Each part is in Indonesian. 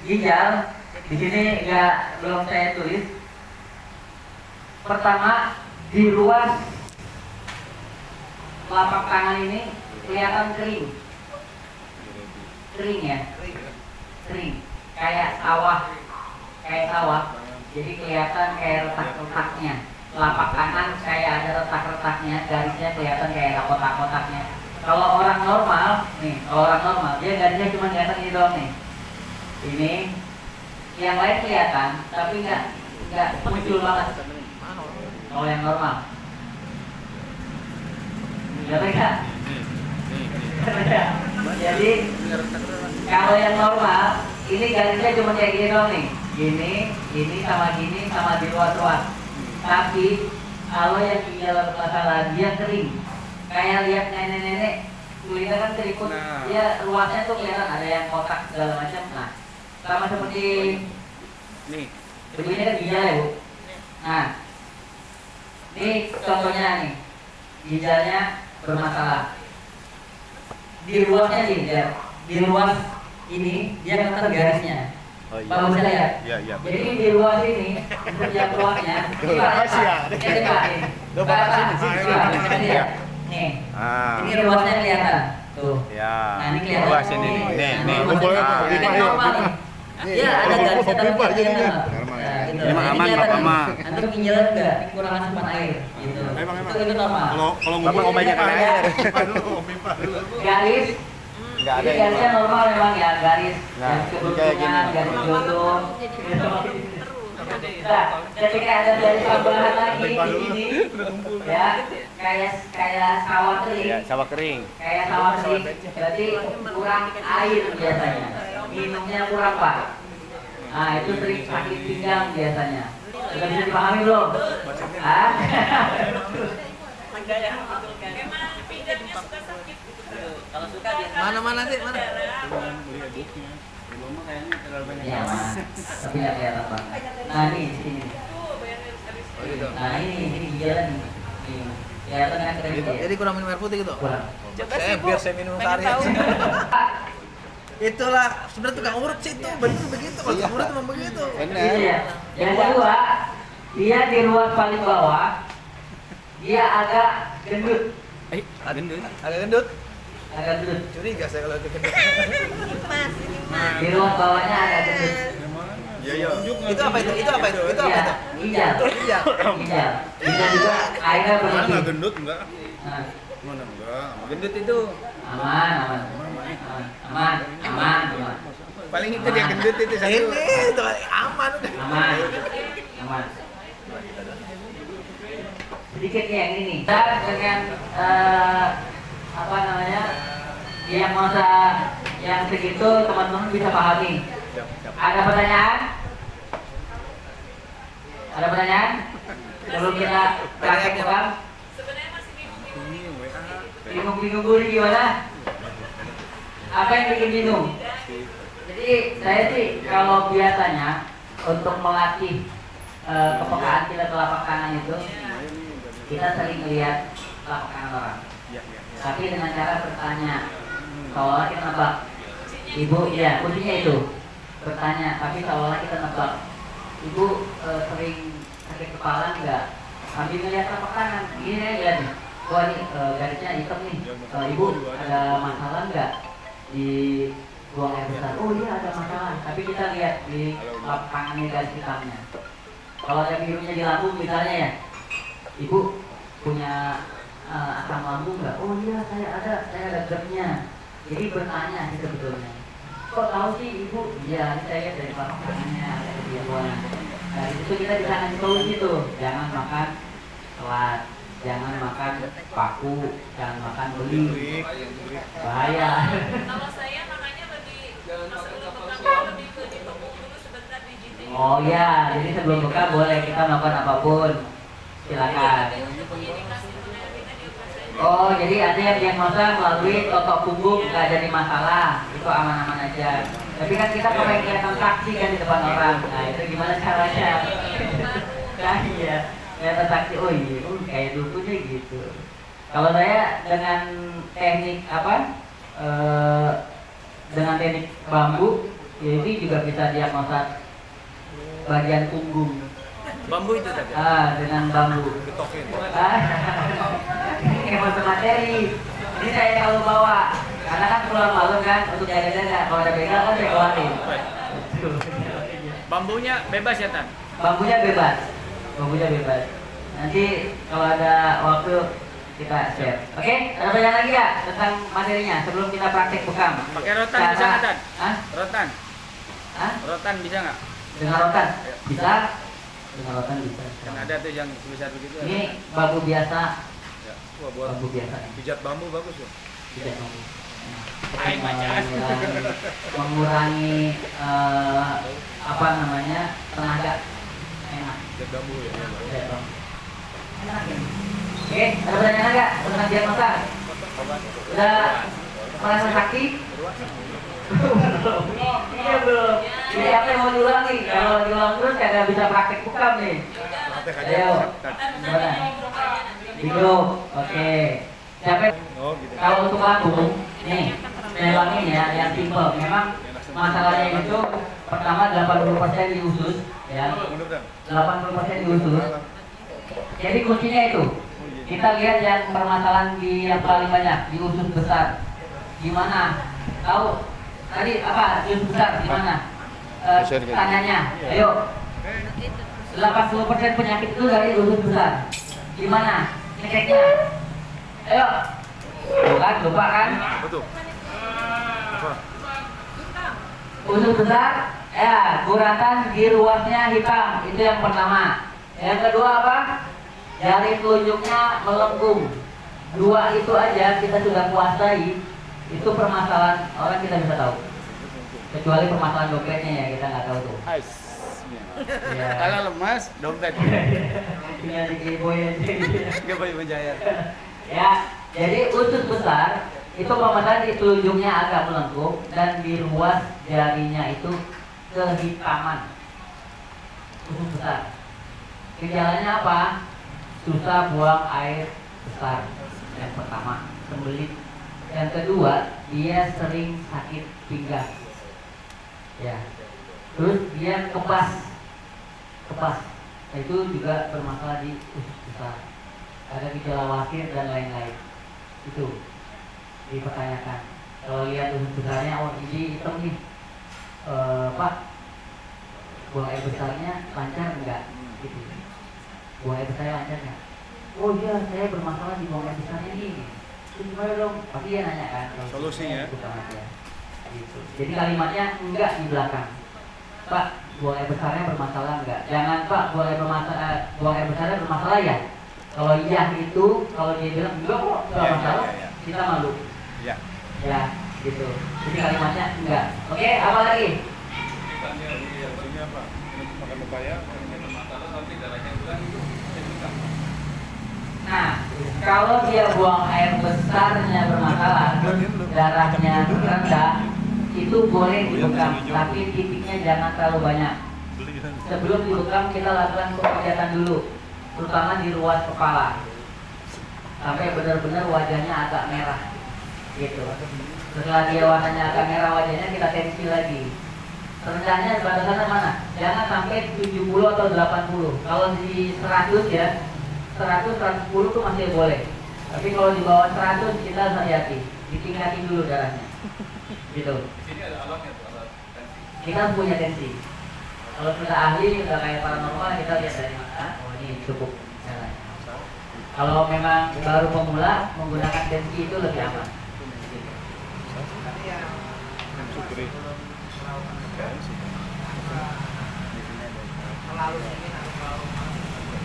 ginjal di sini belum saya tulis. Pertama, di ruas telapak tangan ini kelihatan kering. Kering ya? Kering. Kayak sawah. Jadi kelihatan kayak retak-retaknya. Telapak kanan kayak ada retak-retaknya, garisnya kelihatan kayak ada kotak-kotaknya. Kalau orang normal, dia garisnya cuma kelihatan ini doang nih. Ini, yang lain kelihatan, tapi nggak muncul banget. Kalau yang normal, nggak beda. Jadi kalau yang normal, ini garisnya cuma kayak gini doang nih. Gini sama di ruas-ruas. Tapi kalau yang ginjal masalah dia kering. Kayak lihat nenek-nenek kulitnya kan keriput, dia ruasnya tuh kelihatan ada yang kotak segala macam. Nah, sama seperti nih, begini kan ginjal ya, Bu. Nah, ini contohnya nih, ginjalnya bermasalah. Di ruasnya di ruas ini dia kelihatan garisnya. Oh, iya. Bapak bisa lihat? Iya. Jadi di ruas ini, setiap ruasnya, nih, ini ruasnya kelihatan, tuh. Ya. Nah, ini kelihatan. Ruas ini nih. Kumpulnya Ini normal nih. Iya, ada garisnya tapi kelihatan. Ini mah aman, Bapak mah. Antum ginjalan enggak? Kurang asupan air, gitu. Itu normal. Kalau Bapak mau banyak air. Garis Enggak ada ini yang garisnya normal memang ya, garis Nah, keberuntungan, kayak gini. garis jodoh. Nah, ketika ada garis tambahan lagi di sini, ya kayak sawah kering, Ya, sawah kering. berarti kurang air biasanya, minumnya kurang Pak. Nah itu sering sakit pinggang biasanya. Sudah bisa dipahami belum? Ah? Kalau suka biasa. Mana sih? Mana? Iya, Mas. Tapi nggak kelihatan Pak. Nah ini di sini. Nah ini ginjal nih. Nih. Kelihatan kan keren ya? Jadi kurang minum air putih gitu? Kurang. Biar saya minum sehari. Itulah sebenarnya tukang urut sih itu bener begitu. Kalau tukang urut memang begitu. Iya. Yang kedua, dia di ruas paling bawah, dia agak gendut. Agak gendut. Curiga saya kalau itu gendut. Di ruas bawahnya agak gendut. Iya. Itu apa itu? Itu apa itu? Ginjal. Ginjal juga airnya Mana berlebih. nggak gendut enggak? Nah, Mana enggak? Gendut itu aman. paling itu dia gendut itu satu. Ini tuh aman udah. Aman. Sedikit yang ini. Kita dengan apa namanya? Yang masa yang segitu teman-teman bisa pahami. Ada pertanyaan? Sebelum kita praktek Bang. Bingung gurih gimana? Apa yang bikin bingung? Jadi saya sih kalau biasanya untuk melatih kepekaan kita telapak kanan itu, kita sering melihat telapak kanan orang. Tapi dengan cara bertanya, seolah kita nebak. Ibu, ya kuncinya itu bertanya, tapi seolah kita nebak. Ibu sering sakit kepala enggak? Sambil ngeliat telapak kanan, ini saya lihat nih. Wah ini garisnya hitam nih. Ibu ada masalah enggak di buang air besar? Oh iya ada masalah. Tapi kita lihat di telapak kanannya garis hitamnya. Kalau ada birunya di lambung misalnya ya, Ibu punya asam lambung enggak? Oh iya saya ada gerdnya. Jadi bertanya sih sebetulnya. Kok tahu sih Ibu? Iya ini saya lihat dari telapak kanannya ada kebiruan. Dari situ kita bisa ngasih solusi tuh. Jangan makan telat, jangan makan paku, jangan makan beli, bahaya. Kalau saya makanya sebelum buka lebih ke ditepung dulu sebentar dijiting. Oh ya, jadi sebelum buka boleh kita melakukan apapun, silakan. Oh jadi ada yang masa melalui totok punggung nggak jadi masalah, itu aman-aman aja. Tapi kan kita pakai kelihatan saksi kan di depan orang. Nah itu gimana caranya? Nah iya. Kelihatan saksi, oh iya, kayak dukunya gitu. Kalau saya dengan teknik apa? Dengan teknik bambu, Jadi juga bisa diagnosa bagian punggung. Bambu itu tadi. Dengan bambu. Getokin. Ini masuk materi. Ini saya kalau bawa, karena kan pulang malam kan untuk jaga-jaga. Kalau ada begal kan saya keluarin. Bambunya bebas ya, Tan? Bambunya bebas. Bambunya bebas. Nanti kalau ada waktu kita share. Oke, ada pertanyaan lagi nggak tentang materinya sebelum kita praktek bekam? Pakai rotan bisa nggak, Tan? Hah? Rotan. Hah? Rotan bisa nggak? Dengan rotan? Bisa. Dengan rotan bisa. Kan ada tuh yang sebesar begitu. Ini bambu biasa. Ya. Wah, buat Bambu biasa. pijat bambu bagus ya. Tidak bambu. Hai, macan. Mengurangi apa namanya tenaga. Enak. Pijat bambu ya. Tidak bambu. Enak ya. Oke, ada pertanyaan nggak tentang diagnosa? Udah merasa sakit? Iya belum. Jadi apa yang mau diulangi? Kalau diulang terus kagak bisa praktek bukam nih. Praktek aja. Ayo, gimana? Di grup, oke. Siapa? Oh, gitu. Kalau untuk lambung, nih, saya ulangin ya, yang simple. Memang masalahnya itu pertama 80% di usus, ya. Mundur dah. 80% di usus. Jadi kuncinya itu. Kita lihat yang permasalahan di yang paling banyak di usus besar. Gimana? Tahu tadi apa usus besar gimana? Tanyanya. Ayo. 80% penyakit itu dari usus besar. Gimana? Ngeceknya. Ayo. Bukan, lupa kan? Betul. Apa? Usus besar, ya, guratan di ruasnya hitam, itu yang pertama. Yang kedua apa? Jari telunjuknya melengkung. Dua itu aja kita sudah kuasai. Itu permasalahan orang kita bisa tahu. Kecuali permasalahan dompetnya ya kita nggak tahu tuh. Ais. Ya. Kalau lemas, dompet. Tinggal di Gboy aja. Gak boleh menjaya. Ya, jadi usus besar itu permasalahan di telunjuknya agak melengkung dan di ruas jarinya itu kehitaman. Usus besar. Gejalanya apa? Susah buang air besar. Yang pertama, sembelit. Yang kedua, dia sering sakit pinggang. Ya. Terus dia kebas. Itu juga bermasalah di usus besar. Ada gejala wasir dan lain-lain. Itu dipertanyakan. Kalau lihat usus besarnya, oh ini hitam nih. Pak, buang air besarnya lancar enggak? Gitu. Buang air besarnya lancar enggak? Oh iya, saya bermasalah di buang air besarnya nih. Terus gimana dong? Pasti dia nanya kan. Solusinya? Gitu. Jadi kalimatnya enggak di belakang. Pak, buang air besarnya bermasalah enggak? Jangan Pak, buang air besarnya bermasalah ya? Kalau iya itu, kalau dia bilang enggak kok, enggak Ya, masalah, ya. kita malu. Ya. Ya, gitu. Jadi kalimatnya enggak. Oke, apa lagi? Sini apa? Makan pepaya. Nah, kalau dia buang air besarnya bermasalah, darahnya rendah, itu boleh dibekam, tapi titiknya jangan terlalu banyak. Sebelum dibekam kita lakukan pemijatan dulu, terutama di ruas kepala, sampai benar-benar wajahnya agak merah, gitu. Setelah dia warnanya agak merah wajahnya, kita tensi lagi. Rendahnya batasannya mana? Jangan sampai 70 atau 80. Kalau di 100 ya, 100-110 itu masih boleh. Tapi kalau di bawah 100 kita harus hati-hati, ditingkatin dulu darahnya. Gitu. Kita punya tensi. Kalau kita ahli, udah kayak paranormal, kita lihat dari mana. Oh ini cukup. Kalau memang baru pemula, menggunakan tensi itu lebih aman. Gitu.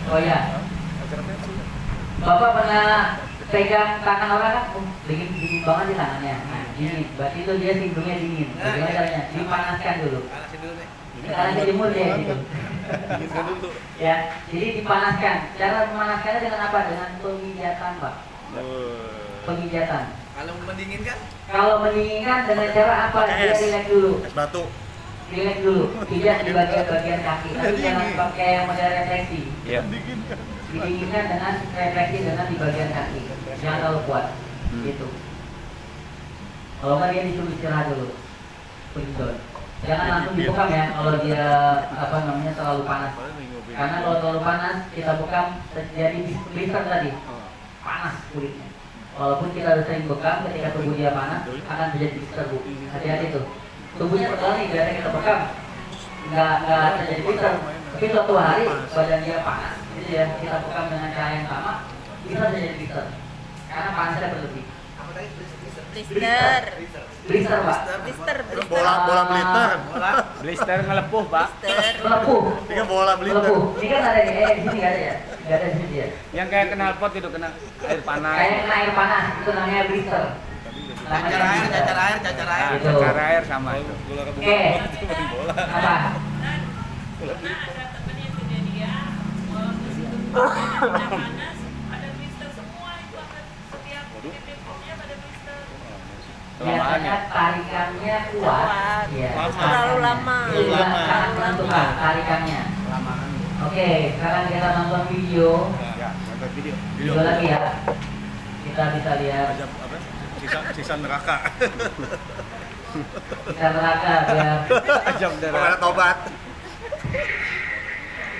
Oh ya. Bapak pernah pegang tangan orang kan? Dingin banget di tangannya. Nah, dingin. Berarti itu dia singgungnya dingin. Bagaimana caranya? Dipanaskan dulu. Panasin dulu nih. Sekarang dijemur dia gitu. Dinginkan dulu. Ya, jadi dipanaskan. Cara memanaskannya dengan apa? Dengan pemijatan, Pak. Pemijatan. Kalau mendinginkan? Kalau mendinginkan dengan cara apa? Dia relax dulu. Es batu. Relax dulu. Pijat di bagian kaki. Tapi jangan pakai yang model refleksi. Iya. Didinginkan dengan refleksi dengan di bagian kaki. Jangan terlalu kuat. Gitu. Kalau nggak dia disuruh istirahat dulu. Penyedot. Jangan langsung dibekam ya kalau dia apa namanya terlalu panas. Karena kalau terlalu panas kita bekam terjadi blister tadi. Panas kulitnya. Walaupun kita udah sering bekam, ketika tubuh dia panas akan terjadi blister bu. Hati-hati tuh. Tubuhnya terbalik, biasanya kita bekam nggak terjadi blister. Tapi suatu hari badan dia panas, gitu ya kita bekam dengan cara yang sama bisa terjadi blister. Karena panasnya berlebih. Apa tadi? Blister. Blister pak. Blister. Bola blister. Blister ngelepuh, Pak. Blister. Melepuh. Ini kan bola blister. Melepuh. Ini kan ada di di sini nggak ada ya? Nggak ada di sini ya. Yang kayak knalpot itu kena air panas. Kayak kena air panas itu namanya blister. Cacar air, cacar air, cacar air. Nah, Gitu. cacar air sama itu. Oke. Apa? Pernah ada temen yang kejadian, walaupun situ udah panas, ada blister semua itu akan setiap titik-titiknya pada blister. Biasanya tarikannya kuat. Iya. Terlalu lama. Itu juga sangat menentukan tarikannya. Oke, sekarang kita nonton video. Ya, nonton video. Video lagi ya. Kita bisa lihat Apa? Sisa neraka. kita neraka biar Ajam darah. Pokoknya tobat.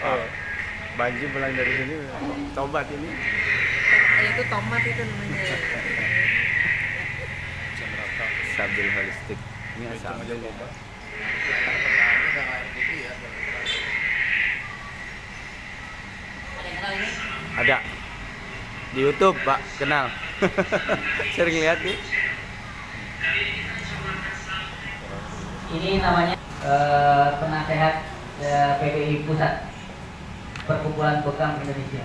Oh, Banji pulang dari sini tobat ini. Itu tomat itu namanya. Sambil holistik. Ini asal. Ada di YouTube, Pak, kenal. Sering lihat nih. ini namanya penasehat PBI Pusat Perkumpulan Bekam Indonesia.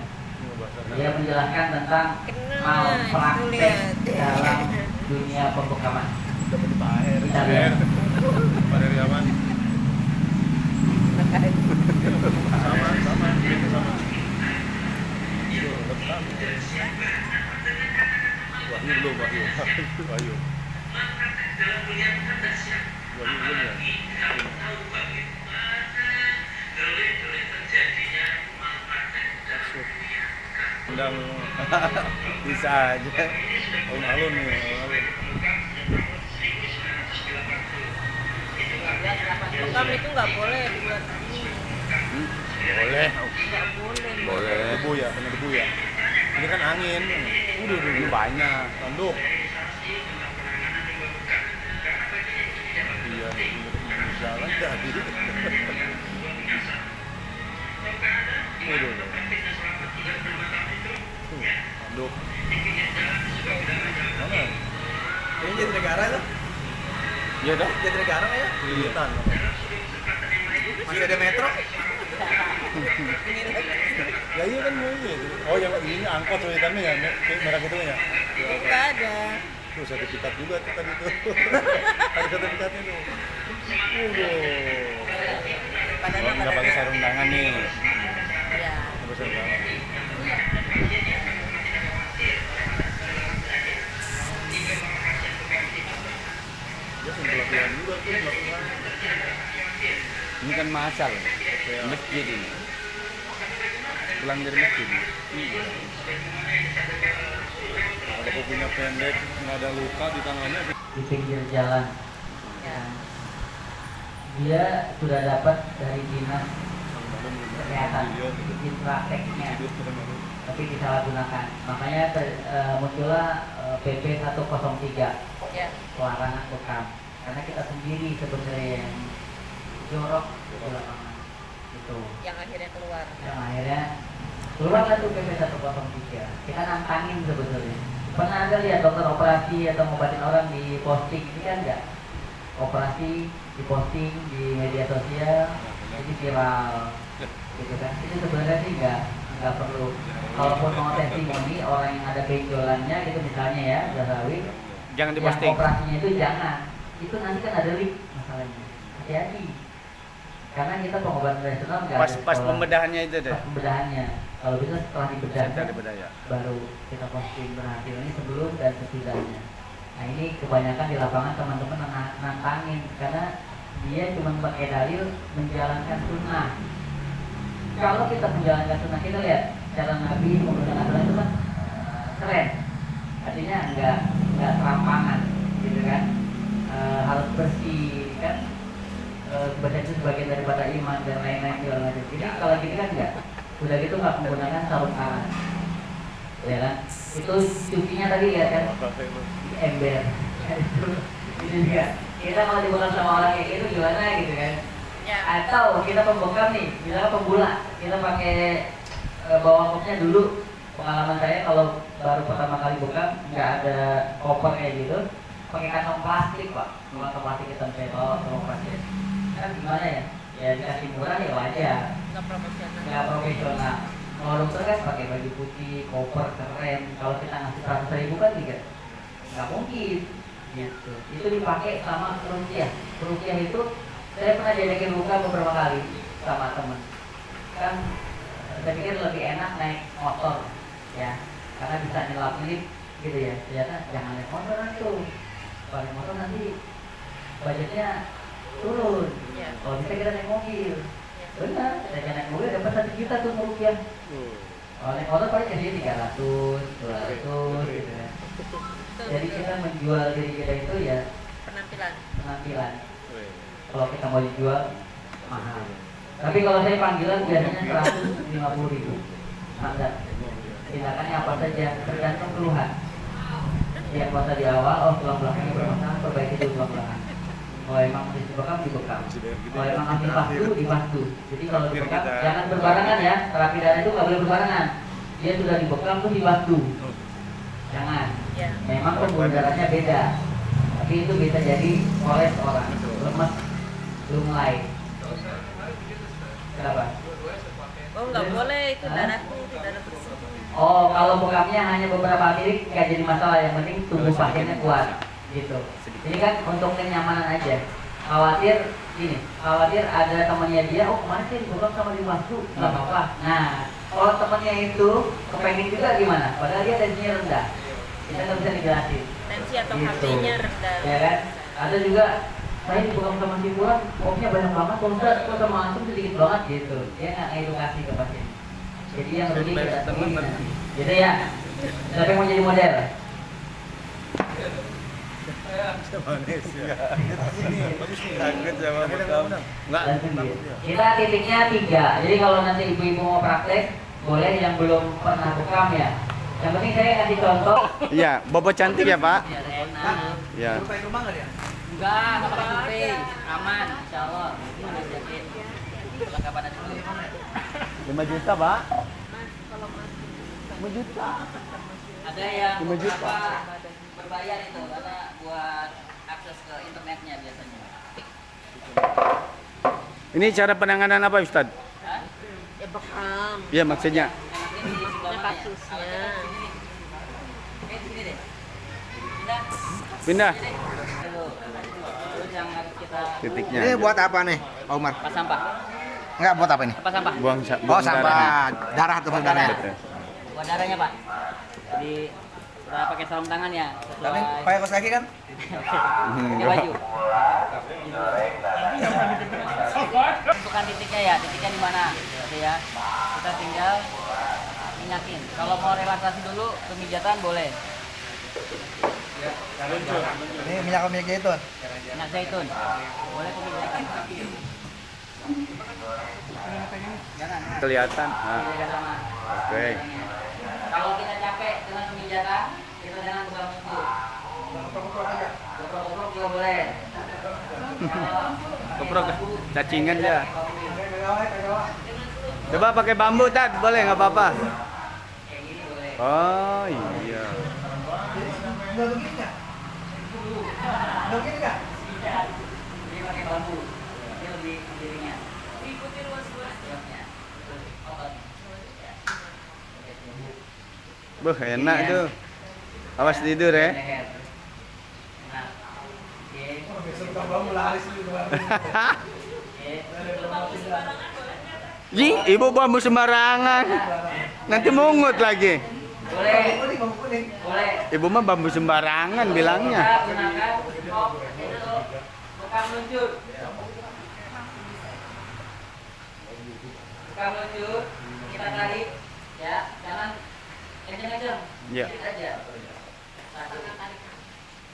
Dia menjelaskan tentang malpraktek dalam dunia pembekaman. Kita lihat. Pada Riawan. Sama. Wahyu belum, Wahyu. Wahyu belum ya? Undang Bisa aja. alun-alun nih, alun-alun. Bekam itu nggak boleh buat ini. Boleh. Nggak boleh. Boleh. Debu ya, kena debu ya. Ini kan angin. Ini banyak. Tanduk. Iya, jalan jadi. Udah. Tanduk. Mana? Ini jadi negara itu. Iya dah. Jadi negara ya? Lilitan. Masih ada metro. Ya iya kan ini. Oh yang ini angkot ceritanya ya, merah itu ya. Nggak ada. Tuh sertifikat juga tuh tadi tuh. Ada sertifikatnya tuh. Padahal Oh, nggak pakai sarung tangan nih. Ya. Nggak sarung tangan. Dia pun pelatihan juga tuh melakukan. Ini kan masal. Masjid ini. Pulang dari masjid. Kalau kukunya pendek, nggak ada luka di tangannya. Di pinggir jalan. Ya. Dia sudah dapat dari dinas kesehatan izin prakteknya, tapi disalahgunakan. Makanya muncullah PP 103 Ya. pelarangan bekam. Karena kita sendiri sebenarnya yang jorok di lapangan itu. Yang akhirnya keluar. Yang akhirnya keluarlah tuh PP 103. Kita nantangin sebetulnya. Pernah ada lihat dokter operasi atau ngobatin orang di posting ini kan enggak? Operasi diposting di media sosial jadi viral gitu kan. Itu sebenarnya sih nggak perlu. Kalaupun mau testimoni orang yang ada benjolannya gitu misalnya ya Zahawi, Jangan yang diposting. operasinya itu jangan. Itu nanti kan ada link masalahnya. Hati-hati. Karena kita pengobatan tradisional nggak Pas ada pas sekolah. pembedahannya itu deh. Pas pembedahannya. Kalau bisa setelah dibedah Cari bedaya. baru kita posting berhasil ini sebelum dan sesudahnya. Nah ini kebanyakan di lapangan teman-teman nantangin karena dia cuma pakai dalil menjalankan sunnah. Kalau kita menjalankan sunnah, kita lihat cara Nabi menggunakan sunnah itu kan keren. Artinya nggak serampangan gitu kan. Harus bersih kan. kepercayaan itu sebagian daripada iman dan lain-lain segala macam. Jadi kalau gini kan enggak, udah gitu nggak menggunakan sarung tangan, ya kan? Itu cucinya tadi ya kan di ember. Itu juga. Kita kalau dibekam sama orang kayak gitu gimana gitu kan? Ya. Atau kita pembekam nih, misalnya pemula, kita pakai bawa kopnya dulu. Pengalaman saya kalau baru pertama kali bekam nggak ada koper kayak gitu, pakai kantong plastik pak, kantong plastik kita kantong plastik. Kan gimana ya? Ya dikasih murah ya wajar, Nggak profesional. nggak profesional. Kalau dokter kan pakai baju putih, koper keren. Kalau kita ngasih 100.000 kan juga nggak mungkin. Gitu. Itu dipakai sama rupiah. Rupiah itu saya pernah diajakin buka beberapa kali sama temen. Kan saya pikir lebih enak naik motor, ya, karena bisa nyelap lift gitu ya. Ternyata jangan naik motor itu. Kalau naik motor nanti budgetnya turun. Iya. Kalau bisa kita naik mobil. Benar, saya naik mobil dapat 1 juta tuh rupiah. Kalau naik motor paling jadi 300, 200 gitu ya. Jadi kita menjual diri kita itu ya Penampilan. penampilan. Kalau kita mau dijual mahal. Tapi kalau saya panggilan biasanya 150.000. Ada. Tindakannya apa saja tergantung keluhan. Yang puasa di awal, oh tulang belakangnya bermasalah, perbaiki dulu tulang belakang. Kalau emang harus dibekam, dibekam. Kalau emang harus dipastu, dipastu. Jadi kalau dibekam jangan berbarengan ya. Terapi darah itu nggak boleh berbarengan. Dia sudah dibekam tuh dipastu. Jangan. Ya. Memang pembuluh darahnya beda, tapi itu bisa jadi koles orang, lemas, lunglai. Kenapa? Oh nggak boleh itu darahku, itu darah bersih. Oh, kalau bekamnya hanya beberapa titik nggak jadi masalah, yang penting tubuh pasiennya kuat, gitu. Ini kan untuk kenyamanan aja. Khawatir ada temannya dia, oh kemarin sih dibekam sama di waktu, nggak apa-apa. Nah, kalau temannya itu kepengen juga gimana? Padahal dia tensinya rendah. Kita nggak bisa dijelasin. Tensi atau Gitu. HB-nya rendah. Ya kan? Ada juga saya dibekam sama si Fulan, kopnya banyak banget, kok sama antum sedikit banget gitu. Dia nggak edukasi ke pasien. Jadi yang rugi kita sendiri. Gitu ya. Siapa yang mau jadi model? Takut sama bekam. Enggak. Kita titiknya 3. Jadi kalau nanti ibu-ibu mau praktek, boleh yang belum pernah bekam ya. Yang penting saya kasih contoh. Iya, Bobo cantik ya, Pak? Biar enak. Iya. Survei rumah nggak dia? Enggak pakai survei. Aman, insyaallah. Ini udah siapin perlengkapan dulu. 5 juta, Pak. 5 juta. Ada yang 5 juta. berbayar itu karena buat akses ke internetnya biasanya. Ini cara penanganan apa, Ustad? Hah? Ya bekam. Iya, maksudnya. Enaknya di sebelah mana ya? Kasusnya. Oke, di sini deh. Pindah. Pindah. Dulu. Terus yang harus kita Titiknya. Ini buat apa nih, Pak Umar? apa sampah? Enggak buat apa ini? Apa sampah? Buang Oh, buang sampah darahnya. darah tuh sebenarnya. Betul. Buat darahnya, Pak. Jadi udah pakai sarung tangan ya. Tapi Sesuai. pakai kaos kaki kan? Pakai baju. Bukan titiknya ya, titiknya di mana? Gitu ya. Kita tinggal minyakin. Kalau mau relaksasi dulu, pemijatan boleh. Ini minyak zaitun. Minyak zaitun. Boleh pemijatan. Jangan. Kelihatan. Ah, Jaga sama. oke. Kalau kita capek dengan pemijatan, kita jangan pegang mulut. Goprok-goprok juga boleh. Goprok, cacingan dia. Coba pakai bambu, Tad. Boleh nggak apa-apa? Kayak gini boleh. Oh, iya. Enggak begini enggak? Enggak begini enggak? Ini pakai bambu. Ini lebih dirinya. Ikuti ruas-ruasnya. Buh, enak tuh. Awas tidur ya. Ji, ibu bambu sembarangan. Nanti mungut lagi. Boleh. Bambu kuning. Boleh. Ibu mah bambu sembarangan bilangnya. Kita gunakan kop itu bekam luncur. Bekam luncur kita tarik ya, jangan kenceng-kenceng. Iya. Sedikit aja. Satu.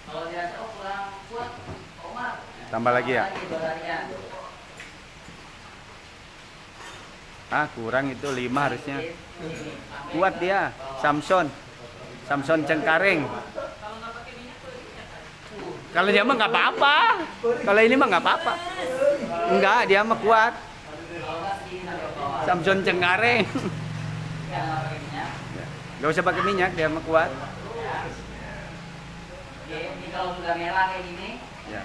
Kalau dirasa oh kurang kuat, Omar. Tambah lagi ya? Dua tarian. Kurang itu 5 harusnya. Kuat dia, Samson Cengkareng. Kalau dia mah nggak apa-apa. Kalau ini mah nggak apa-apa. Enggak, dia mah kuat. Samson Cengkareng. Gak usah pakai minyak, dia mah kuat. Ini kalau sudah merah kayak gini, Ya.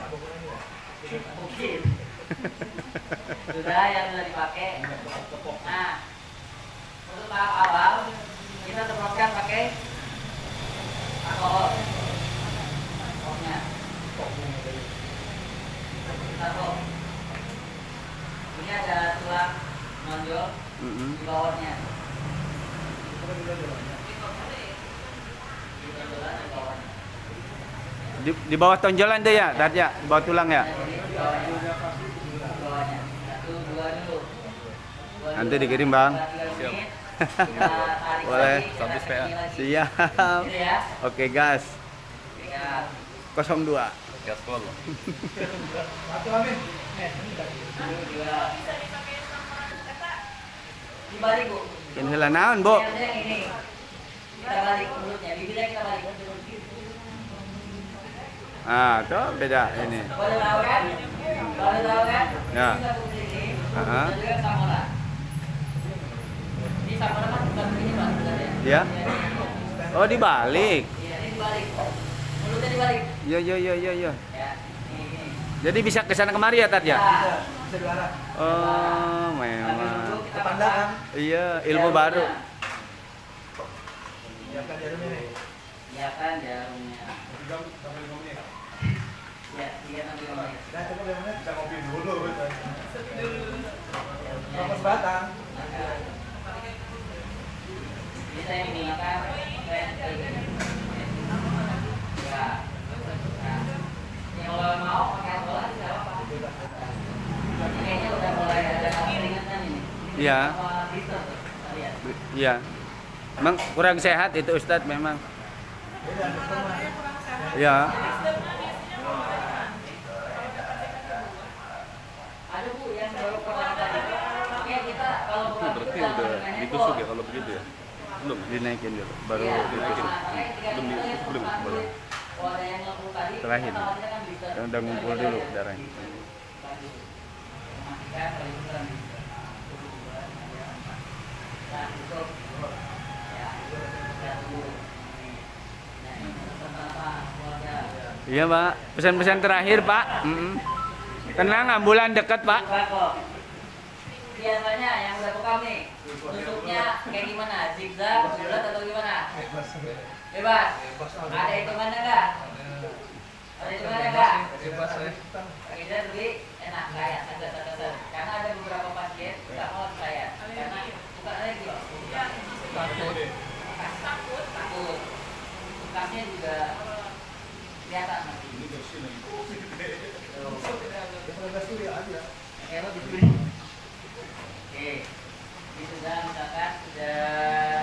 mungkin sudah yang sudah dipakai. Nah, untuk tahap awal kita semprotkan pakai alkohol. Pokoknya. Satu. Ini ada tulang menonjol di bawahnya. Di bawah tonjolan tuh ya, Tat ya, di bawah tulang ya. Nanti dikirim, Bang. Boleh. Sampai PA. Siap. Oke, gas. 02. Gaspol. Dibalik, Bu. Ini heula naon, Bu? Ini. Kita balik mulutnya, bibirnya kita balik. Tuh beda ini. Boleh tahu kan? Boleh tahu kan? Ya. Kita buka ini. Heeh. Dan juga samora. Ini samora kan bukan begini, Pak, sebenarnya. Ya. Oh, dibalik. Iya, ini dibalik. Mulutnya dibalik. Iya. Ya, ini. Jadi bisa ke sana kemari ya, Tat ya? Bisa dilarang. Oh, Tapi memang. dulu kita Pandangan. Iya, ilmu baru. Ya kan jarumnya nih. Iya kan jarumnya. Ya, 3 sampai 5 menit. Nah, cukup 5 menit. Kita ngopi dulu. Fokus batang. Jadi saya menggunakan ya. Nah, kalau mau pakai bola tidak apa-apa. Kayaknya udah mulai ada keringetan ini. Iya. Sama blister tuh, kita lihat. Iya. Emang kurang sehat itu Ustadz memang. Beda, sama. Iya. Ada Bu yang baru pernah tadi. Oke, kita kalau bukan Berarti kita udah menggunakan ditusuk handphone. ya kalau begitu ya? Belum. Dinaikin dulu, baru Iya, ditusuk. makanya ketika Belum kita ditusuk, belum, ambil belum. kalau ada yang lembut tadi, Terakhir. kita kan blister. Kan udah ngumpul dulu darahnya. Memastikan kalau itu kan blister. Nah, tutup. Ya, kita tunggu. Nah, ini pesan apa? Keluarga. Iya, Pak. Pesan-pesan terakhir, Pak. Tenang, ambulan dekat, Pak. Buka kok. Biasanya yang udah buka nih, tusuknya kayak gimana? Zigzag, bulat atau gimana? Bebas. Ada hitungannya nggak? Ada hitungannya nggak? Bebas ya. Kita beli enak kayak tetes. Karena ada beberapa pasien nggak mau saya. Karena bukan lagi loh. Takut. Bekasnya juga kelihatan nanti. Bebas dulu ya aja. Oke, lo dibeli. Oke, ini sudah misalkan sudah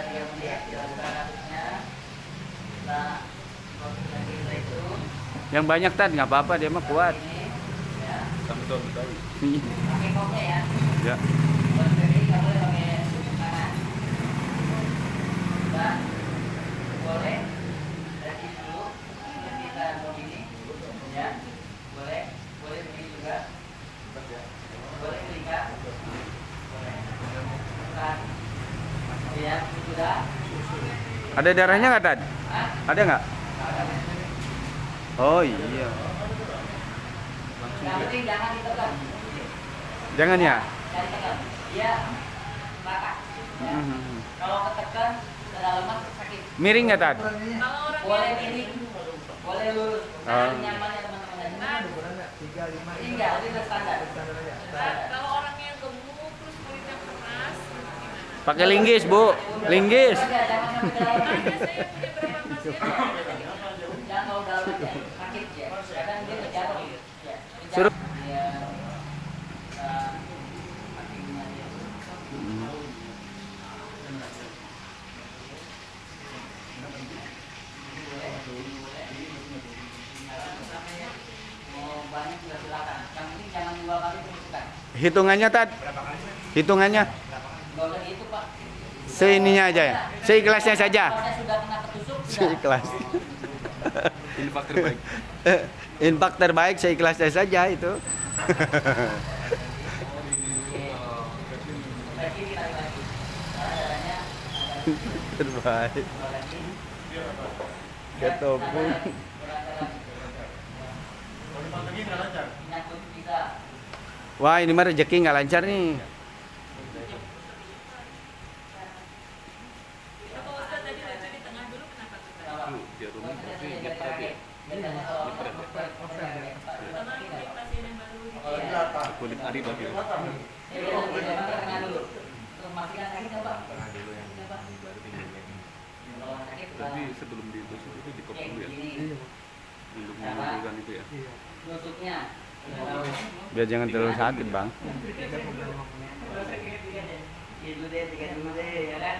3 menit kita buka kasusnya. Kita proses lagi setelah itu. Yang banyak, Tat, nggak apa-apa, dia mah kuat. Ini, ya, Sampai Betawi. pakai koknya ya. Ya. Buat kiri nggak boleh pakai tangan. Kita boleh dari sini dulu. Jadi kita begini, ya. Boleh begini juga. Boleh kelingkar. Boleh. Bukan. Ya, sudah. Ada darahnya nggak, Tat? Hah? Ada nggak? Oh iya. Yang penting jangan ditekan. Jangan ya. Jangan ditekan. Dia rata. Ya. Kalau ketekan kedalaman sakit. Miring nggak, Tat? Kalau orang Boleh yang miring, boleh lurus. Oh. Nah, nyamannya teman-teman. Ukurannya 3, 5. Ini enggak, ini udah standar. Standar aja. kalau orang yang gemuk terus kulitnya keras gimana? Pakai linggis, Bu. Linggis. Enggak, jangan sampai kedalaman. Ada saya punya berapa pasien Jangan kalau dalam aja, sakit ya. Kadang dia ngejatuh. Ya. Suruh. Dia kakinya dia. Mau banyak silakan. Yang penting jangan 2 kali penyusutan. Hitungannya, Tat. Hitungannya. Nggak usah gitu Pak. Seininya aja ya. Seikhlasnya saja. Kalau sudah kena ketusuk, sudah. Seikhlas. Infak terbaik. Infak terbaik seikhlasnya saja itu. Lagi tarik lagi. Darahnya Terbaik. lagi. Ketopung. Nyangkut bisa. Wah, ini mah rezeki nggak lancar nih. Itu Pak Ustadz tadi lucu di tengah dulu kenapa tuh? Pak? Pertama kulit pasien yang baru gitu ya. Kulit ari babi. Tapi sebelum ditusuk itu dikop dulu ya. Untuk mengumpulkan itu ya. Tusuknya. Biar jangan terlalu sakit, Bang. Dulu deh, tiga dulu deh, ya kan?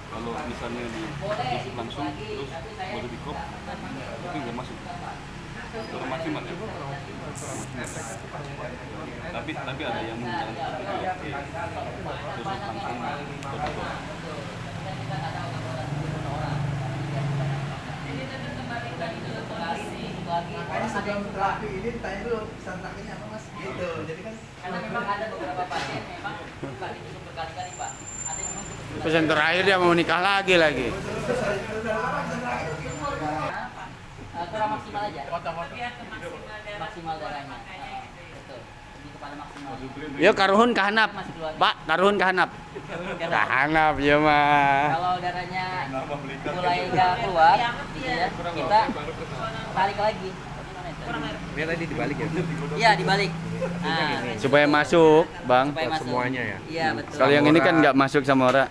Kalau misalnya ditusuk langsung terus baru dikop, tapi nggak masuk. Dorong maksimal ya. Tapi ada yang menggunakan seperti itu ya. Tusuk langsung dikop. Jadi tetap kembali lagi ke kondisi. Makanya sebelum terapi ini ditanya dulu pesan terakhirnya apa mas? Gitu. Jadi kan Karena memang ada beberapa pasien memang bukan ditusuk berkali-kali Pak. Ada yang memang tusuk Pesan terakhir dia mau nikah lagi. kurang maksimal aja. Biar ke maksimal darah. Maksimal darahnya. Makanya gitu ya. Betul. Lebih kepada maksimal. Yo karuhun kahanap. Pak, karuhun kahanap. Kahanap ya mah. Kalau darahnya mulai nggak keluar, gitu ya, kita tarik lagi. ini tadi dibalik ya. Iya dibalik. Nah, Supaya masuk, Bang. supaya masuk. semuanya ya? Iya betul. Kalau yang ini kan nggak masuk sama orang.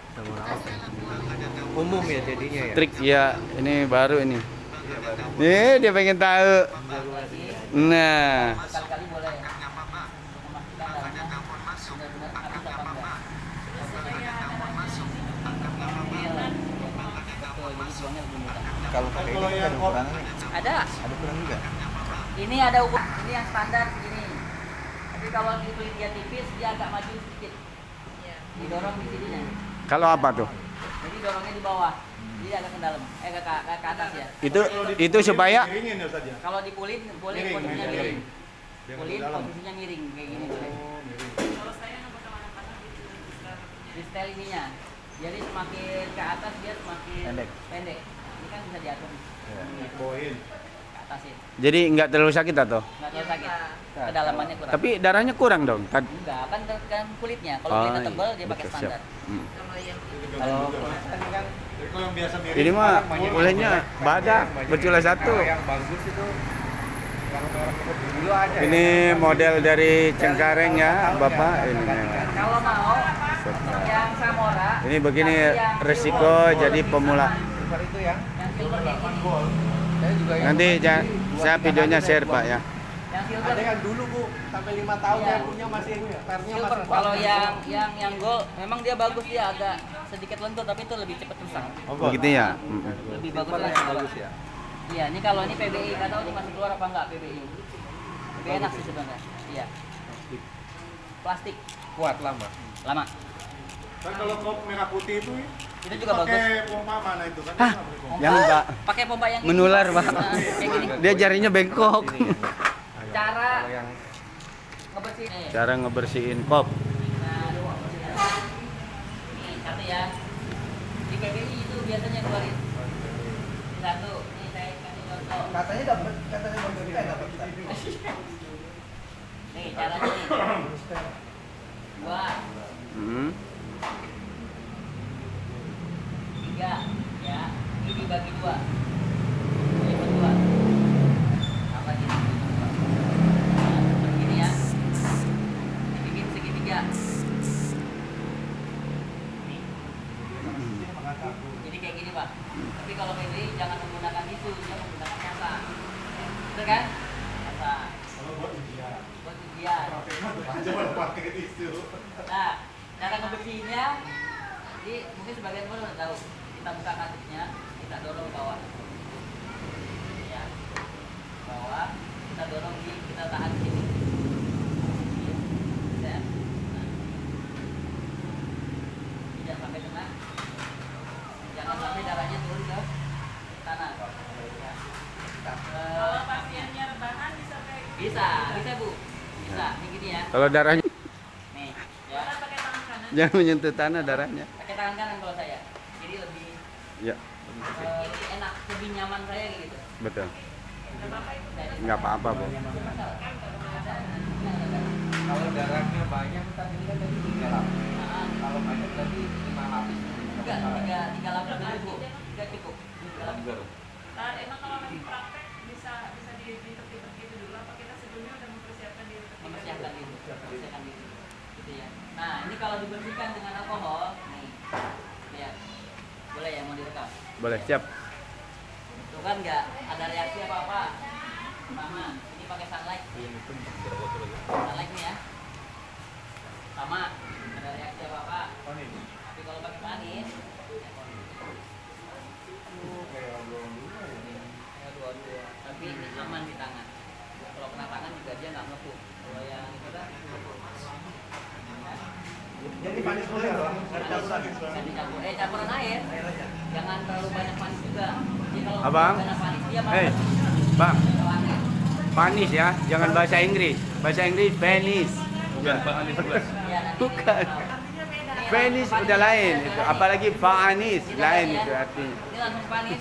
Umum ya jadinya ya. Trik ya, ini baru ini. Nih, dia pengen tahu. Nah, Kali-kali boleh. Untuk memastikan darahnya benar-benar habis apa enggak. Betul, jadi buangnya lebih mudah. Kalau pakai ini kan ada ukurannya. Ada. Ada ukuran juga. Ini ada ukur, ini yang standar segini. Tapi kalau di kulit dia tipis, dia agak maju sedikit. Iya. Didorong di sininya. kalau apa tuh? Jadi dorongnya di bawah. Jadi agak ke dalam, ke atas ya. Itu supaya Miringin ya Ustaz ya. Kalau dipulin, boleh Miring, posisinya miring. miring. Dia Pulin ke dalam. posisinya miring kayak gini boleh. Kalau saya nggak pakai warna panas gitu. Di setel ininya. Jadi semakin ke atas dia semakin Pendek. Ini kan bisa diatur Poin. ke atasin. jadi nggak terlalu sakit atau? Nggak terlalu sakit. Kedalamannya kurang. Tapi darahnya kurang dong. enggak, kan kulitnya. Kalau Oh, kulitnya iya. tebal dia pakai Betul, standar. siap. Hmm. Kalau yang Kalau Jadi kalau yang biasa miring. Ini mah kulitnya badak bercula satu. yang bagus itu dulu aja. Ini model dari Cengkareng ya, Bapak. Ini. Kalau mau yang Samora. Ini begini tapi yang resiko silver jadi gold pemula. Silver itu ya. Yang silver kayak gini. Saya juga yang Nanti saya videonya share Pak ya. Yang silver. ada yang dulu Bu sampai 5 tahun Iya. dia punya masih pernya Silver. masih Kalau yang gold memang dia bagus, dia agak sedikit lentur tapi itu lebih cepat rusak. Begitu ya. Lebih bagus Silver lagi. yang bagus ya. Iya, ini kalau ini PBI, nggak tahu ini masih keluar apa enggak PBI. PBI enak sih sebenarnya. Iya. Plastik Kuat lama. lama. Kan kalau kop merah putih itu Itu juga bagus. pakai pompa mana itu kan? Hah? Jangan Pak. Pakai pompa yang Menular, gini, Pak. Nah, kayak gini. Dia jarinya bengkok. Cara Kalau yang ngebersihin. Nih. Cara ngebersihin kop. Nah, nih satu ya. Di PBI itu biasanya keluarin. Ini satu. Nih saya kasih contoh. katanya bagus juga dapat. Nih caranya nih. Dua, Hmm. tiga, ya. Ini dibagi dua. Ini berdua. Tambah gini. Nah, begini ya. Dibikin segitiga. Nih. Jadi kayak gini Pak. Tapi kalau PBI jangan menggunakan itu, dia menggunakan nyasa. Betul kan? Nyasa. Buat ujian. Jangan pakai itu. Nah, cara ngebersihinnya, jadi mungkin sebagian orang udah tahu. Kita buka kasusnya, kita dorong ke bawah. Ya, bawah, kita dorong kita tahan di sini. Bisa, bisa Bu. Bisa, ini gini ya. Kalau darahnya Nih, ya. Karena pakai tangan kanan. jangan menyentuh tanah darahnya. Pakai tangan kanan kalau saya. Jadi lebih Ya, enak, lebih nyaman saya kayak gitu. betul. Nggak apa-apa itu. Nggak apa-apa, Bu. Kalau darahnya banyak kan ini kan tadi 3 lapis. Kalau banyak berarti 5 lapis. Enggak, tiga lapis dulu Bu. Enggak cukup. Tiga lapis. Nah, emang kalau lagi praktek bisa ditebak gitu dulu apa kita sebelumnya udah mempersiapkan diri ketika Mempersiapkan diri. Mempersiapkan diri. Gitu ya. Nah, ini kalau dibersihkan dengan alkohol, nih. Lihat. Boleh ya mau direkam? Boleh, siap. Tuh kan nggak ada reaksi apa-apa. Sama, ini pakai sunlight. Sunlight nih ya. Sama, ada reaksi apa-apa. Tapi kalau pakai panis, dua-dua. Tapi ini aman di tangan. Kalau kena tangan juga dia nggak melepuh. Kalau yang itu kan melepuh. Jadi panis boleh dong? Bisa dicampur. Campuran air. Jangan terlalu banyak panis juga. Jadi kalau Abang? banyak panis dia Hei, malah Bang, wangi. panis ya, jangan bahasa Inggris. Bahasa Inggris penis. Bukan Pak Anies bukan. Iya, nanti Bukan. artinya beda. Penis udah lain itu, apalagi fa'anis lain itu artinya. Ini langsung panis.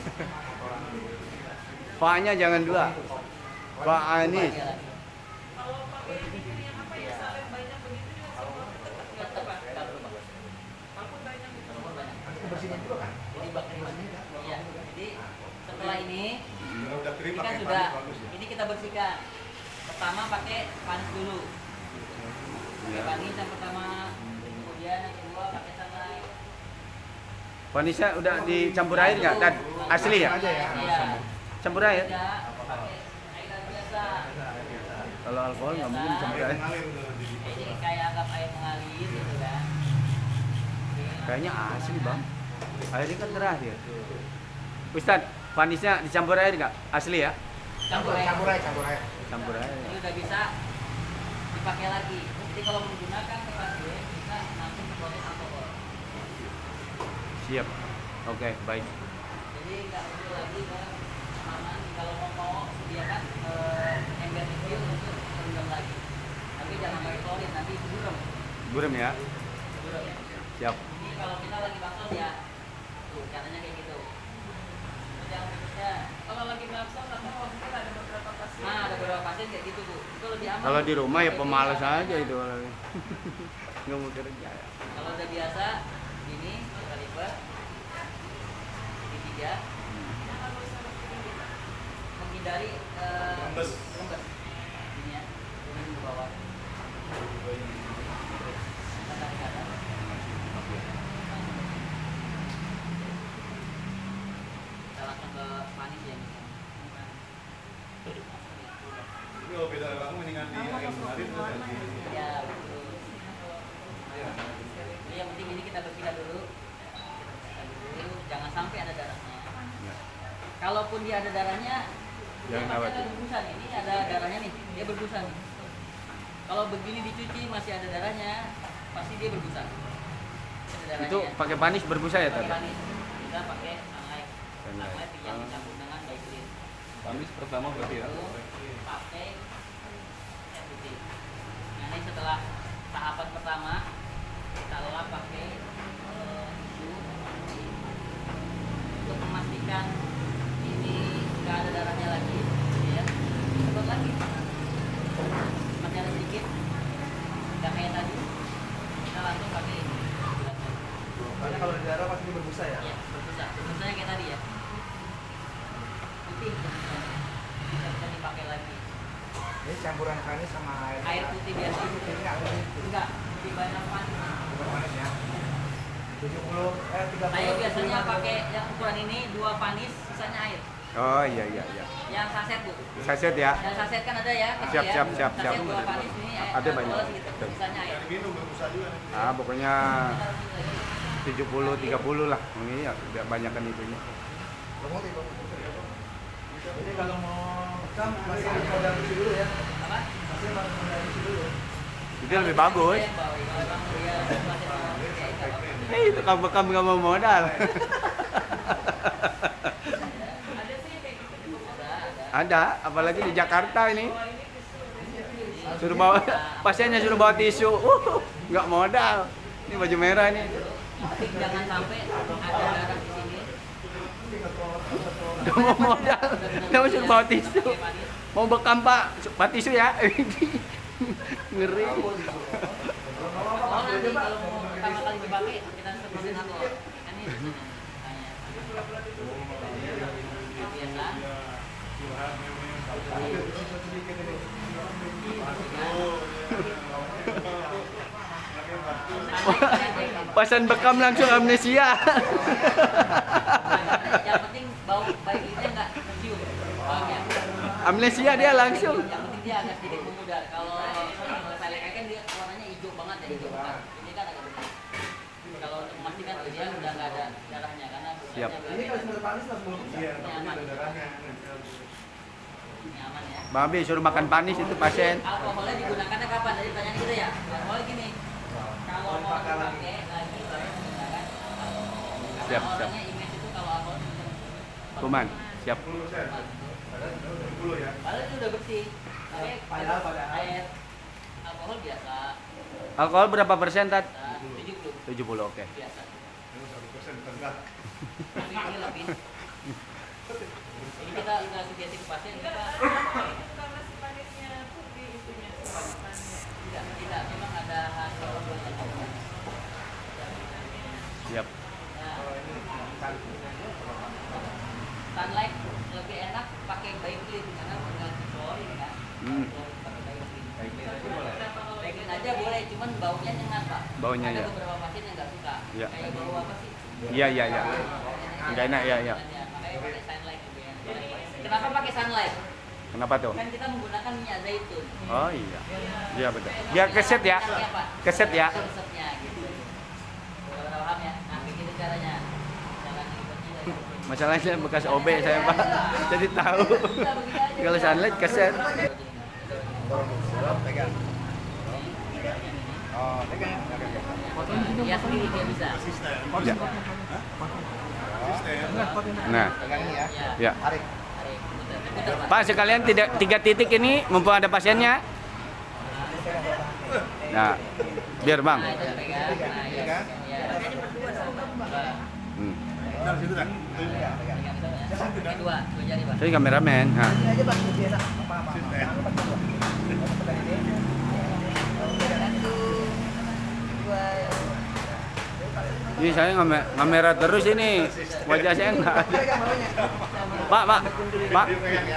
Fa-nya jangan dua. Fa'anis. Kalau pakai ini yang apa ya salep banyak begitu juga semua Tetap nggak berubah. walaupun banyak gitu. Walaupun banyak. Bersihnya juga kan? Jadi bakteri masih. Iya. Jadi setelah ini Udah kering kan pakai sudah. panis bagus ya. Ini kita bersihkan. Pertama pakai panis dulu. Pakai panis yang pertama. Kemudian yang kedua pakai sunlight. Panisnya udah dicampur air nggak? Dan asli ya? Aja ya. Iya. Campur air? Tidak pakai air biasa. Kalau alkohol nggak mungkin campur air. Ini kayak anggap air mengalir gitu kan. Kayaknya asli bang. Airnya kan terakhir. Ustadz, panisnya dicampur air nggak? Asli ya? Campur air. Campur air. Campur air. Ini udah bisa dipakai lagi. Jadi kalau menggunakan tempat gue bisa langsung proses alkohol. Siap. Oke, baik. Jadi nggak perlu lagi ke aman kalau mau sediakan ember kecil untuk rendam lagi. Tapi jangan pakai klorin nanti itu buram. Burem ya? Buram ya. Siap. Ini kalau kita lagi bakso ya, tuh caranya kayak gitu. Terus yang berikutnya, Kalau lagi bakso tapi mungkin ada beberapa pasien. nah ada beberapa pasien kayak gitu Bu. Itu lebih aman. Kalau di rumah ya Kayak pemalas gini. aja itu. Nggak mau kerja. Kalau udah biasa, ini kita lipat segitiga, menghindari lembes. Ini ya, turun ke bawah. Kita tarik ke atas. Kita langsung ke panis ya. Ini kalau beda orang mendingan di air mengalir tuh kan. Ya betul. Jadi yang penting ini kita bersihkan dulu. Bersihkan dulu, jangan sampai ada darahnya. Kalaupun dia ada darahnya, dia Jangan pasti khawatir. ada berbusa nih. Ini ada darahnya nih, dia berbusa nih. Kalau begini dicuci masih ada darahnya, pasti dia berbusa. Ada darahnya. Itu pakai panis berbusa ya pakai tadi? panis. Kita pakai sunlight. Sunlight. Sunlight yang dicampur dengan Vaseline. Panis pertama berarti ya. Lalu pakai air putih. Nah ini setelah tahapan pertama kita lap pakai tisu untuk memastikan ini nggak ada darahnya lagi, ya. Sedot lagi, masih ada sedikit, nggak kayak tadi. Kita langsung pakai ini. Karena kalau di darah pasti berbusa ya. Ya, berbusanya kayak tadi ya. Putih, bisa dipakai lagi. Ini campuran panis sama Air putih biasa. Ini nggak ada Enggak, lebih banyak panis. panis ya. 30 Saya biasanya pakai yang ukuran ini 2 panis, sisanya air. Oh iya iya iya. Yang saset Bu. Saset ya. Yang saset kan ada ya. kecil Siap, ya. siap, siap, Saset siap. 2 panis ini Ada banyak. Gitu. Sisanya air. Minum berbusa juga. Ah pokoknya 70-30 lah. Ini ya udah banyakan itunya. Jadi kalau mau rekam masih harus modal isi dulu ya. Apa? Masih harus modal isi dulu. Itu lebih bagus. Kalau emang dia masih mau pakai, nggak apa-apa. Itu kamu nggak mau modal. Ada sih kayak gitu di beberapa. Ada. Ada, apalagi di Jakarta ini. Kalau ini justru Suruh bawa pasiennya suruh bawa tisu. Nggak modal. Ini baju merah nih. Tapi jangan sampai ada darah di sini. Nggak mau modal. Nggak mau suruh bawa tisu. Mau bekam Pak, Pak tisu ya. Ngeri. Oh nanti kalau mau pertama kali dipakai kita semprotin alkohol. Kan ini di sini. Biasa. Pasan bekam langsung amnesia. Yang penting bau baiknya nggak kecium. Baunya. Amnesia dia langsung. Yang penting dia agak sedikit memudar. Kalau saya kan dia warnanya hijau banget ya, hijau pekat. Ini kan agak berbeda. Kalau untuk memastikan tuh dia udah nggak ada darahnya karena Siap. Ini kalau sudah panis lah sebelum Ini aman. Ini aman ya. Bang Abi suruh makan panis itu pasien. Alkoholnya digunakannya kapan? Tadi pertanyaan kita ya. Alkohol gini. Kalau mau dipakai lagi baru menggunakan alkohol. Karena Siap, siap. orangnya image itu kalau alkohol itu Kuman, siap. padahal itu udah bersih. Tapi Padahal. air alkohol biasa. Alkohol berapa persen, Tat? 70 70, oke. biasa. Tapi ini lebih. Ini kita sugesti ke pasien kita Itu karena si panisnya putih itunya. tidak memang ada hasil Siap. sunlight lebih enak pakai Baiklin karena mengganti klor ini kan. Hmm. Pakai Baiklin. Baiklin aja boleh, cuman baunya nyengat Pak. Baunya, ada ya. beberapa pasien yang nggak suka. Ya. Kayak bau apa sih? Iya, iya, iya. Nggak enak, ya, ya. Makanya pakai sunlight lebih enak. Kenapa pakai sunlight? Kenapa tuh? Kan kita menggunakan minyak zaitun. Oh iya. Iya betul. Biar keset ya. Keset ya. Resepnya gitu. Udah paham ya? Nah, begitu caranya. Jangan ribet-ribet. Masalahnya bekas OB saya Pak. Jadi tahu. Kalau sunlight keset. Pegang. Oh, pegang. Dia sendiri dia bisa. Ya. Nah, Pegang ini ya. ya. Tarik. Tarik, putar, Pak. Pak sekalian tidak 3 titik ini mumpung ada pasiennya. Nah, biar Bang. Nah, itu pegang. Nah, ya. Pegang. Ya. Hmm. Pegang dua jari, Pak. Saya kameramen. Nah. Ini aja Bang, lebih enak. Apa-apa. Ini saya ngamera terus ini. Wajah saya enggak ada.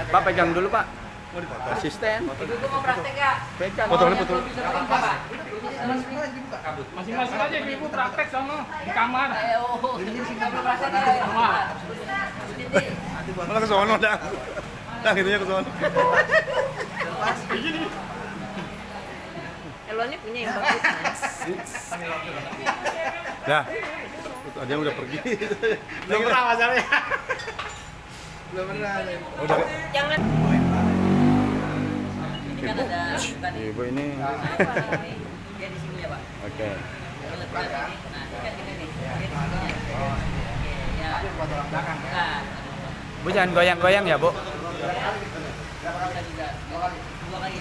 Pak pegang dulu Pak. Asisten. Ibu mau praktek ya? Pegang. Betul. Bisa perintah, Pak. Masing-masing aja ibu praktek sama di kamar. Kamu praktek ya? Malah ke sono dah. Dah gitunya ke sono. Elonnya punya yang bagus. Dah. Ada yang udah pergi. Belum pernah masalahnya. Belum pernah. Udah. Jangan. Ini kan ada tadi. Ibu ini. Dia di sini ya, Pak. Oke. Ini letak ini. Nah, ini kan gini nih. Dia di sini ya. Oke, ya. Nah, Bu jangan goyang-goyang ya Bu. bisa juga. Dua kali.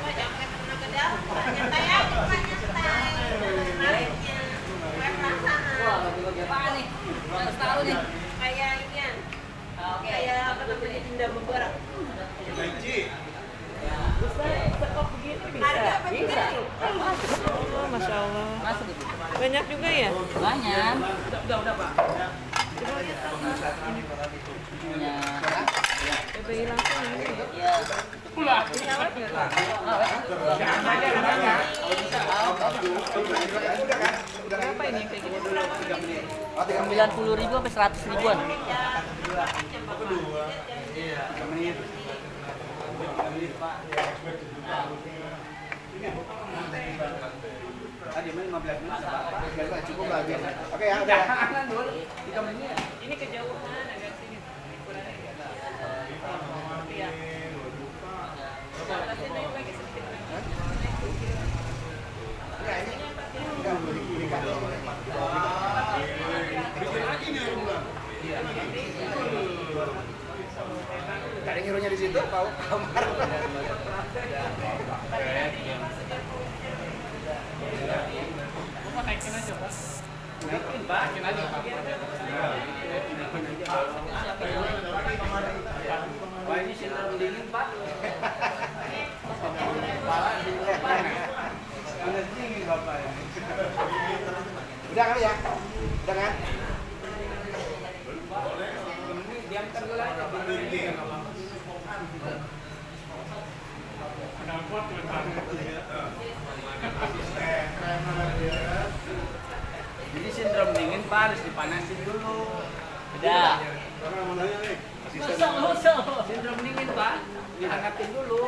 Pak, jangan pakai tenaga dalam. Nyantai aja, Pak, nyantai. Nariknya. Kayak perasaan. Wah, bagi-bagi apaan nih? Harus tahu nih. Kayak inian. Oke. Kayak apa namanya, tindak membarang. Sekop begini bisa. Bisa. Oh, Masya Allah. Masuk itu. Banyak juga ya? Banyak. Ya. PBI langsung ini. Ya. Nyawat nggak tuh? Berapa ini yang kayak gini? 90.000 sampai 100.000-an. Cukup lagi. Oke ya, udah. Ini kejauhan agak sini. Kurang iya. Atasnya naik lagi sedikit. Tadi ngirunya di situ, Pak kamar. Mau naikin aja, Pak. Naikin, Pak. Naikin aja, Pak. Wah, ini sindrom dingin, Pak. Panas dingin, Bapak. Udah kali ya? Udah kan? Diamkan dulu aja. Ada buat tuh, Pak. Jadi sindrom dingin, Pak, harus dipanasin dulu. Udah. Sindrom dingin, Pak, dihangatin dulu.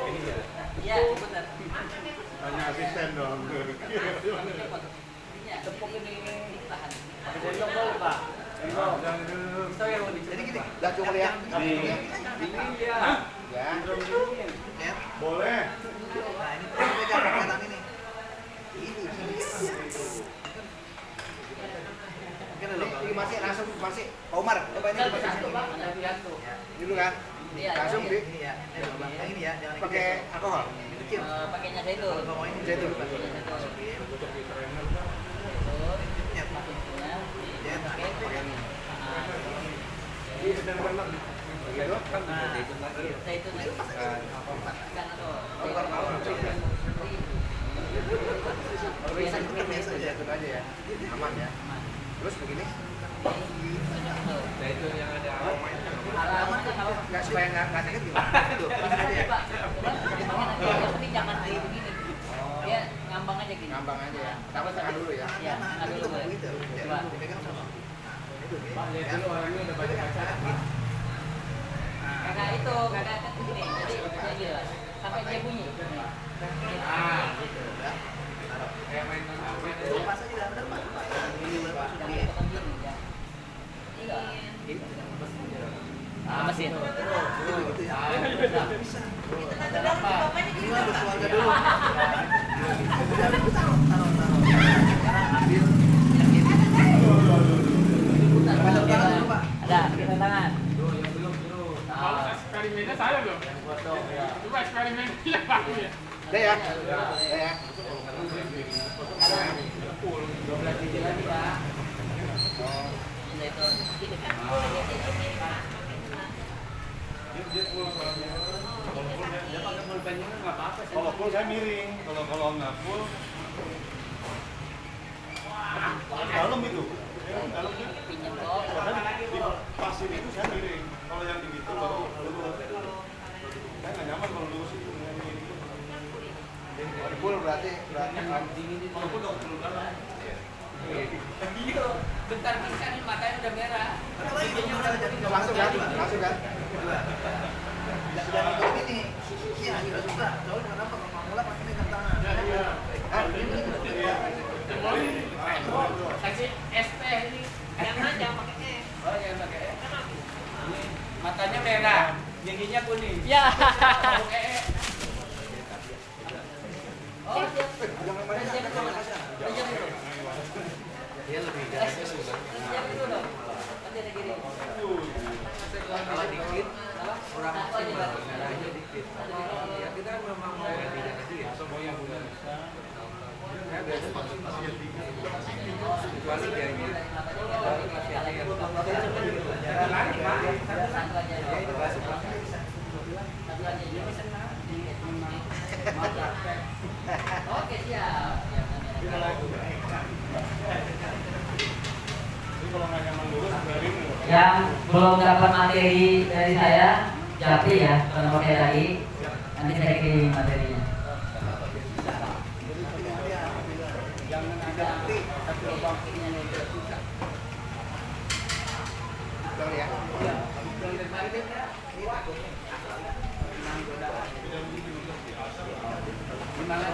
Iya, benar. Tanya asisten dong. Tepuk ini. Tahan. Pakai sendok dulu, Pak. Sendok. Itu yang mau Jadi gini, udah cukup ya. Dingin dia. Ya. Sindrom dingin. Boleh. Nah, ini pegang paketan ini. Ini masih langsung masih Pak Umar, coba ini dipakai sini. Dulu kan? Iya, Langsung iya. di yang ini ya, jangan pakai alkohol. Kecil. Pakainya zaitun. Ini zaitun. Pakainya zaitun. Ya, Pakainya. ya, pakai ini. Zaitun lagi. Ikan atau Biasa zaitun aja ya. Aman ya. Terus begini. Zaitun yang ada Aman tuh, nggak supaya nggak sakit gimana? Tuh, begini aja ya. Tapi jangan kayak begini. Dia ngambang aja gini. Ngambang aja ya. Pertama tengah dulu ya. Iya, tengah dulu, Pak. Begitu. Coba. Dipegang sama. Itu Pak, lihat dulu orangnya udah banyak acara. Kagak itu, kagak kan begini. Jadi kayak gini lah. Sampai dia bunyi. Ah, Gitu. kayak main Pas aja dah, Pak. Ini Pak. Jangan potong gini ya. Iya. Mesin. Gitu ya. Bisa. Bapaknya Ini untuk keluarga dulu. Taruh. Sekarang ambil yang ini. Putar dulu, Pak. Ada, kita tangan. Kalau eksperimennya saya loh. Coba eksperimennya Pak. Udah ya? Udah ya? 12 biji lagi, Pak. Zaitun. Dia pakai pulpen juga nggak apa-apa. Kalau full saya miring, kalau nggak full dalam itu. Dalam itu. Pinjam kok. Di pasir itu saya miring. Kalau yang di gitu baru lurus. Saya nggak nyaman kalau lurus itu. Full berarti Kalau full nggak perlu dalam. Iya, bentar pisah nih matanya udah merah. langsung kan? Langsung kan? Sudah ikut ini. Iya, juga suka. Tahu kenapa kalau mula pakai megang tangan. Ah, ini. Kasih es teh ini. jangan pakai es. Oh, jangan pakai es. Ini matanya merah, giginya kuning. Ya. Pakai Oh, siap. Jangan main Siap dulu. Siap dulu. Dia lebih Siap dulu dong. Nanti ada gini. kalau dikit Apa? kurang Satu aja, Pak. darahnya dikit. Ya kita memang mau lebih dikit. Ya biasa kecuali dianya jarang lari Pak. Satu aja. Ya itu masuk Pak. Satu aja. Jadi senang. Oke, siap. Kalau nggak nyaman lurus, biarin. Yang belum dapat materi dari saya, japri ya, kalau pakai lagi. Nanti saya kirim materinya. Jangan ada nanti satu lubang Betul ya? Gimana?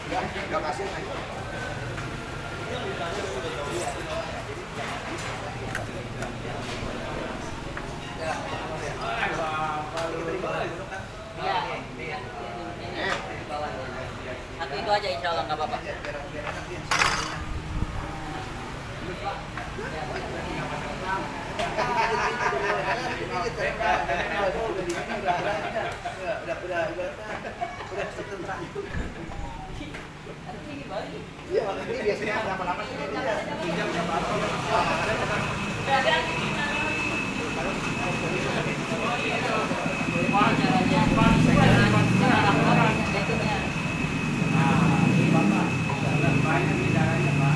Enggak kasih. Iya. Di bawah. Satu itu aja insya Allah nggak apa-apa. dikit kan. Udah di sini udah tertentram. Iya, ini biasanya lama-lama sih dia. Pinjam sama banyak nih darahnya Pak.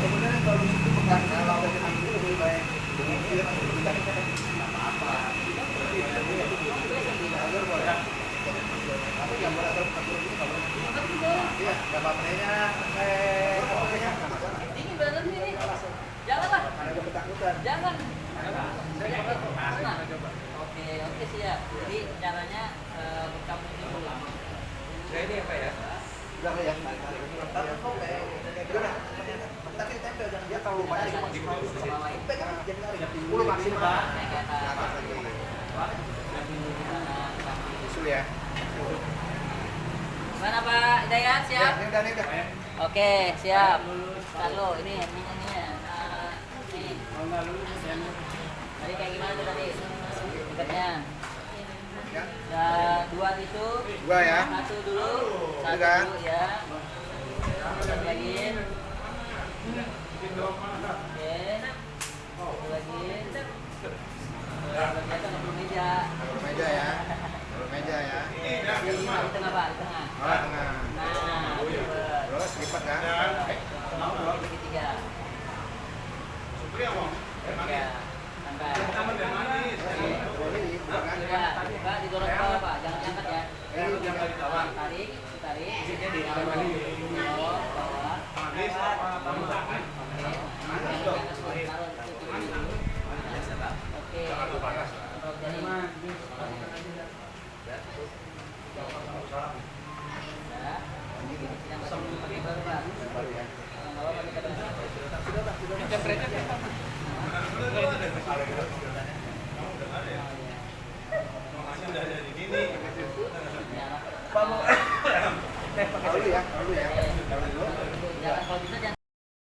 sebenarnya kalau di situ bekas kalau ada kena itu lebih baik. Enggak apa-apa. Tapi yang boleh terus ini kalau iya, enggak apa-apanya apa-apanya enggak masalah. Ini bener nih. Janganlah. Ada ketakutan. Jangan. Nah. Oke siap. Jadi caranya kamu ini pulang. Ini apa ya? Udah ya, tarik-tarik. Tapi kok kayak gimana? Tapi tempel jangan dia terlalu banyak cuma di pegang jangan tarik. 10 maksimal. Usul ya. Mana Pak Hidayat siap? Ya, ini udah. Oke siap. Lalu ini ininya. Ini. Tadi kayak gimana tuh tadi? Dekatnya. Ya, 2 tisu. 2 ya. 1 dulu. 1 kan? dulu ya. Satu lagi. Oke. Satu lagi. Ternyata nggak perlu meja. Taruh meja ya. Taruh meja ya. Di tengah Pak, di tengah. Oh, tengah. Nah, Terus lipat ya. segitiga. Ya, sampai. Ya, buka didorong ke bawah Pak, jangan diangkat ya. Tarik, tarik. Bawah, bawah. Oke. Oke.